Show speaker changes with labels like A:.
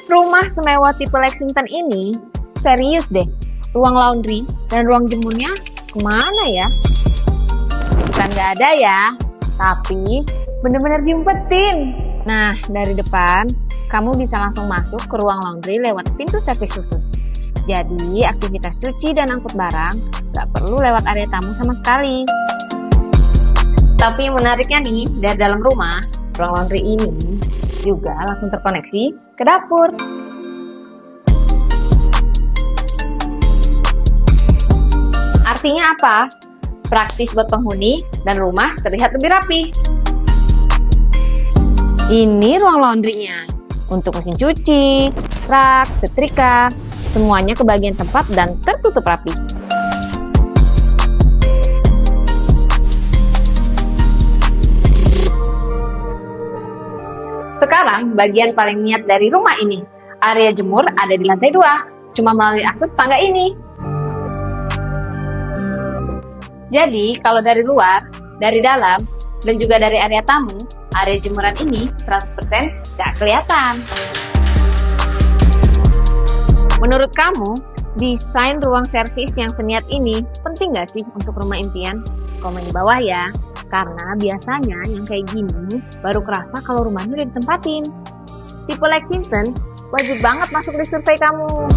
A: Rumah semewah tipe Lexington ini serius deh. Ruang laundry dan ruang jemurnya kemana ya? Bukan nggak ada ya, tapi bener-bener diumpetin. Nah, dari depan, kamu bisa langsung masuk ke ruang laundry lewat pintu servis khusus. Jadi, aktivitas cuci dan angkut barang nggak perlu lewat area tamu sama sekali. Tapi yang menariknya nih, dari dalam rumah, ruang laundry ini juga langsung terkoneksi ke dapur. Artinya apa? Praktis buat penghuni dan rumah terlihat lebih rapi. Ini ruang laundrynya. Untuk mesin cuci, rak, setrika, semuanya ke bagian tempat dan tertutup rapi. Sekarang bagian paling niat dari rumah ini. Area jemur ada di lantai 2, cuma melalui akses tangga ini. Jadi, kalau dari luar, dari dalam, dan juga dari area tamu, area jemuran ini 100% gak kelihatan. Menurut kamu, desain ruang servis yang seniat ini penting gak sih untuk rumah impian? Komen di bawah ya, karena biasanya yang kayak gini baru kerasa kalau rumahnya udah ditempatin. Tipe Lexington wajib banget masuk di survei kamu.